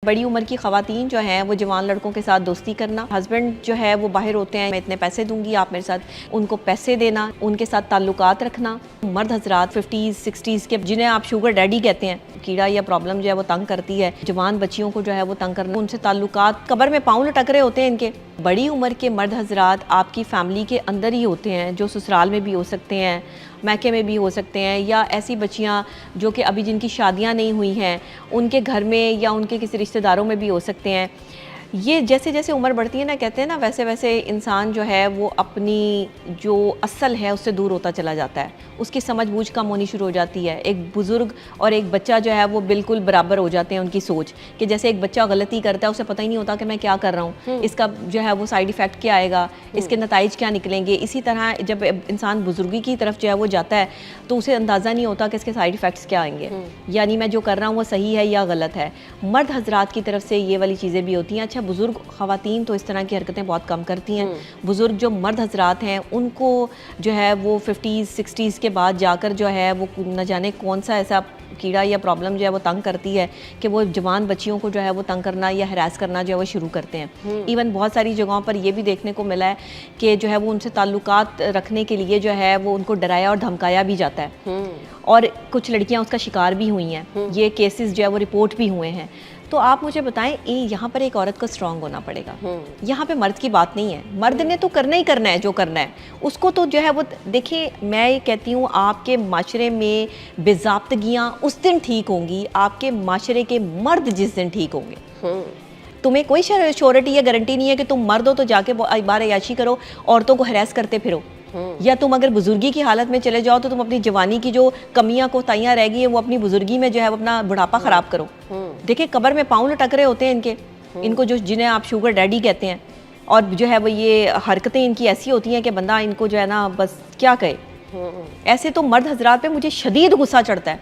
बड़ी उम्र की खवातीन जो हैं वो जवान लड़कों के साथ दोस्ती करना, हस्बैंड जो है वो बाहर होते हैं, मैं इतने पैसे दूंगी आप मेरे साथ उनको पैसे देना, उनके साथ ताल्लुकात रखना। मर्द हजरात 50s 60s के जिन्हें आप शुगर डैडी कहते हैं, कीड़ा या प्रॉब्लम जो है वो तंग करती है, जवान बच्चियों को जो है वो तंग करना, उनसे ताल्लुकात कब्र में पाँव लटक रहे होते हैं इनके। बड़ी उम्र के मर्द हजरात आपकी फैमिली के अंदर ही होते हैं, जो ससुराल में भी हो सकते हैं, मैके में भी हो सकते हैं, या ऐसी बच्चियां जो कि अभी जिनकी शादियां नहीं हुई हैं उनके घर में या उनके किसी रिश्तेदारों में भी हो सकते हैं। ये जैसे जैसे उम्र बढ़ती है ना, कहते हैं ना, वैसे वैसे इंसान जो है वो अपनी जो असल है उससे दूर होता चला जाता है, उसकी समझ बूझ कम होनी शुरू हो जाती है। एक बुज़ुर्ग और एक बच्चा जो है वो बिल्कुल बराबर हो जाते हैं उनकी सोच, कि जैसे एक बच्चा गलती करता है उसे पता ही नहीं होता कि मैं क्या कर रहा हूँ, इसका जो है वो साइड इफ़ेक्ट क्या आएगा, इसके नताइज क्या निकलेंगे। इसी तरह जब इंसान बुजुर्गी की तरफ जो है वो जाता है तो उसे अंदाज़ा नहीं होता कि इसके साइड इफ़ेक्ट्स क्या आएंगे, यानी मैं जो कर रहा हूँ वो सही है या गलत है। मर्द हजरात की तरफ से ये वाली चीज़ें भी होती हैं। अच्छा, बुज़ुर्ग ख़वातीन तो इस तरह की हरकतें बहुत कम करती हैं। बुज़ुर्ग जो मर्द हजरात हैं उनको जो है वो 50s 60s के बाद जाकर जो है वो न जाने कौन सा ऐसा कीड़ा या प्रॉब्लम जो है वो तंग करती है कि वो जवान बच्चियों को जो है वो तंग करना या हरास करना जो है वो शुरू करते हैं। इवन बहुत सारी जगहों पर ये भी देखने को मिला है कि जो है वो उनसे ताल्लुकात रखने के लिए जो है वो उनको डराया और धमकाया भी जाता है, और कुछ लड़कियां उसका शिकार भी हुई हैं। ये केसेस जो है वो रिपोर्ट भी हुए हैं। तो आप मुझे बताएं, यहाँ पर एक औरत को स्ट्रांग होना पड़ेगा, यहाँ पे मर्द की बात नहीं है। मर्द ने तो करना ही करना है जो करना है उसको, तो जो है वो देखिए, मैं ये कहती हूँ आपके माशरे में बेज़ाब्तगियाँ उस दिन ठीक होंगी, आपके माशरे के मर्द जिस दिन ठीक होंगे। तुम्हें कोई श्योरिटी या गारंटी नहीं है कि तुम मर्द हो तो जाके बार अयाशी करो, औरतों को हरास करते फिरो, या तुम अगर बुजुर्गी की हालत में चले जाओ तो तुम अपनी जवानी की जो कमियां कोताहियां रह गई है वो अपनी बुजुर्गी में जो है वो अपना बुढ़ापा खराब करो। देखिए, कब्र में पाँव लटक रहे होते हैं इनको जो जिन्हें आप शुगर डैडी कहते हैं, और जो है वो ये हरकतें इनकी ऐसी होती हैं कि बंदा इनको जो है ना बस क्या कहे। ऐसे तो मर्द हजरात पे मुझे शदीद गुस्सा चढ़ता है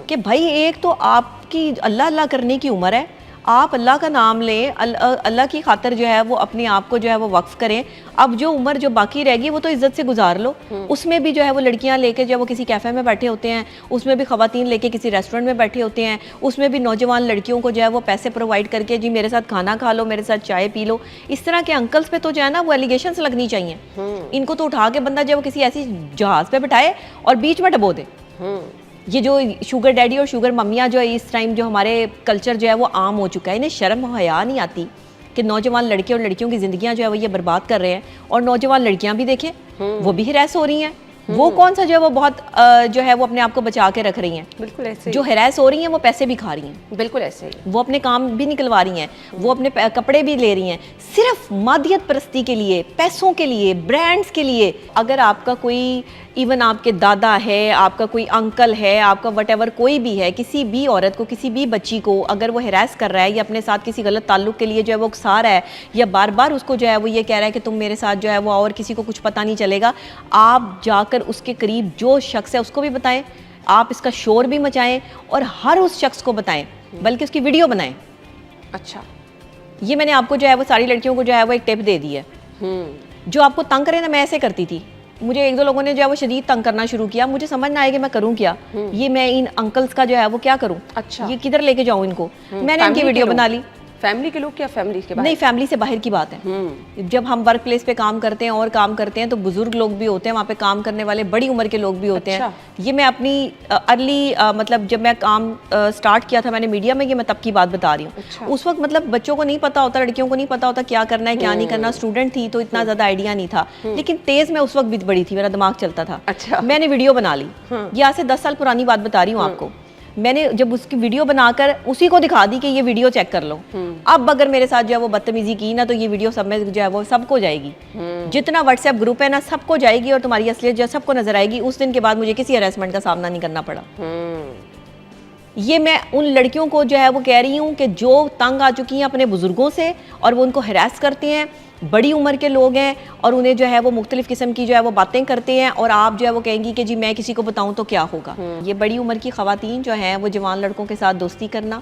कि भाई, एक तो आपकी अल्लाह अल्लाह करने की उम्र है, आप अल्लाह का नाम लें, अल्लाह की खातर जो है वो अपने आप को जो है वो वक्फ करें। अब जो उम्र जो बाकी रहेगी वो तो इज्जत से गुजार लो। उसमें भी जो है वो लड़कियां लेके जो है वो किसी कैफ़े में बैठे होते हैं, उसमें भी ख़वातीन लेके किसी रेस्टोरेंट में बैठे होते हैं, उसमें भी नौजवान लड़कियों को जो है वो पैसे प्रोवाइड करके जी मेरे साथ खाना खा लो, मेरे साथ चाय पी लो। इस तरह के अंकल्स पे तो जो है ना वो एलिगेशंस लगनी चाहिए। इनको तो उठा के बंदा जो है वो किसी ऐसी जहाज़ पे बिठाए और बीच में डबो दे। ये जो शुगर डैडी और शुगर मम्मियाँ जो है इस टाइम जो हमारे कल्चर जो है वो आम हो चुका है, इन्हें शर्म हया नहीं आती कि नौजवान लड़के और लड़कियों की ज़िंदगियाँ जो है वो ये बर्बाद कर रहे हैं। और नौजवान लड़कियाँ भी देखें, वो भी हिरास हो रही हैं। वो कौन सा जो है वो बहुत जो है वो अपने आप को बचा के रख रही हैं। बिल्कुल ऐसे जो हिरास हो रही हैं वो पैसे भी खा रही हैं, बिल्कुल ऐसे वो अपने काम भी निकलवा रही हैं, वो अपने कपड़े भी ले रही हैं, सिर्फ मादियत परस्ती के लिए, पैसों के लिए, ब्रांड्स के लिए। अगर आपका कोई इवन आपके दादा है, आपका कोई अंकल है, आपका वटेवर कोई भी है, किसी भी औरत को, किसी भी बच्ची को अगर वो हरास कर रहा है या अपने साथ किसी गलत ताल्लुक के लिए जो है वो उकसा रहा है, या बार बार उसको जो है वो ये कह रहा है कि तुम मेरे साथ जो है वो, और किसी को कुछ पता नहीं चलेगा, आप जाकर उसके करीब जो शख्स है उसको भी बताएं, आप इसका शोर भी मचाएं और हर उस शख्स को बताएं, बल्कि उसकी वीडियो बनाएं। अच्छा, ये मैंने आपको जो है वो सारी लड़कियों को जो है वो एक टिप दे दी है। जो आपको तंग करे ना, मैं ऐसे करती थी, मुझे एक दो लोगों ने जो है वो शदीद तंग करना शुरू किया, मुझे समझ ना आया कि मैं करूं क्या। ये मैं इन अंकल्स का जो है वो क्या करूं, अच्छा ये किधर लेके जाऊं इनको। मैंने इनकी वीडियो बना ली। फैमिली के लोग या फैमिली के बाहर? नहीं, फैमिली से बाहर की बात है। जब हम वर्क प्लेस पे काम करते हैं और काम करते हैं तो बुजुर्ग लोग भी होते हैं वहाँ पे, काम करने वाले बड़ी उम्र के लोग भी होते हैं। ये मैं अपनी अर्ली मतलब जब मैं काम स्टार्ट किया था मैंने मीडिया में, ये मैं तब की बात बता रही हूँ। उस वक्त मतलब बच्चों को नहीं पता होता, लड़कियों को नहीं पता होता क्या करना है क्या नहीं करना। स्टूडेंट थी तो इतना ज्यादा आइडिया नहीं था, लेकिन तेज मैं उस वक्त भी बड़ी थी, मेरा दिमाग चलता था। अच्छा, मैंने वीडियो बना ली। ये आज से 10 साल पुरानी बात बता रही हूँ आपको। मैंने जब उसकी वीडियो बनाकर उसी को दिखा दी कि ये वीडियो चेक कर लो, अब अगर मेरे साथ जो है वो बदतमीजी की ना तो ये वीडियो सब में जो है वो सबको जाएगी, जितना व्हाट्सएप ग्रुप है ना सबको जाएगी, और तुम्हारी असलियत जो है सबको नजर आएगी। उस दिन के बाद मुझे किसी हरासमेंट का सामना नहीं करना पड़ा। ये मैं उन लड़कियों को जो है वो कह रही हूँ कि जो तंग आ चुकी हैं अपने बुजुर्गों से और वो उनको हरास करते हैं, बड़ी उम्र के लोग हैं और उन्हें जो है वो मुख्तलिफ किस्म की जो है वो बातें करते हैं, और आप जो है वो कहेंगी कि जी मैं किसी को बताऊं तो क्या होगा। ये बड़ी उम्र की खवातीन जो हैं वो जवान लड़कों के साथ दोस्ती करना,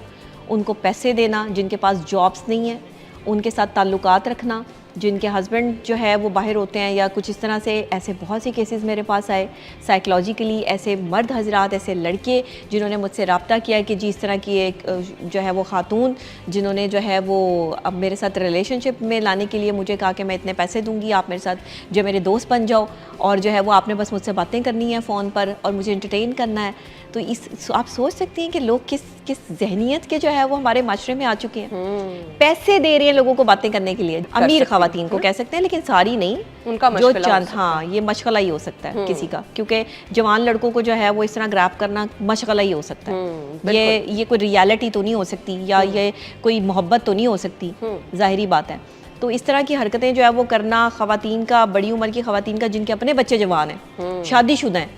उनको पैसे देना, जिनके पास जॉब्स नहीं है उनके साथ ताल्लुकात रखना, जिनके हस्बैंड जो है वो बाहर होते हैं या कुछ इस तरह से, ऐसे बहुत से केसेस मेरे पास आए साइकोलॉजिकली, ऐसे मर्द हजरात, ऐसे लड़के जिन्होंने मुझसे रब्ता किया कि जी इस तरह की एक जो है वो खातून जिन्होंने जो है वो अब मेरे साथ रिलेशनशिप में लाने के लिए मुझे कहा कि मैं इतने पैसे दूंगी, आप मेरे साथ जो मेरे दोस्त बन जाओ और जो है वो आपने बस मुझसे बातें करनी है फ़ोन पर और मुझे एंटरटेन करना है। तो इस आप सोच सकती हैं कि लोग किस किस जहनीत के जो है वो हमारे माशरे में आ चुके हैं। पैसे दे रहे हैं लोगों को बातें करने के लिए, अमीर खवातीन को कह सकते हैं, लेकिन सारी नहीं, उनका जो मशगला चंद, हाँ ये मशगला ही हो सकता है किसी का, क्योंकि जवान लड़कों को जो है वो इस तरह ग्रैब करना मशगला ही हो सकता है। ये कोई रियलिटी तो नहीं हो सकती या ये कोई मोहब्बत तो नहीं हो सकती, जाहिरी बात है। तो इस तरह की हरकतें जो है वो करना खवातीन का, बड़ी उम्र की खवातीन का जिनके अपने बच्चे जवान हैं, शादीशुदा हैं,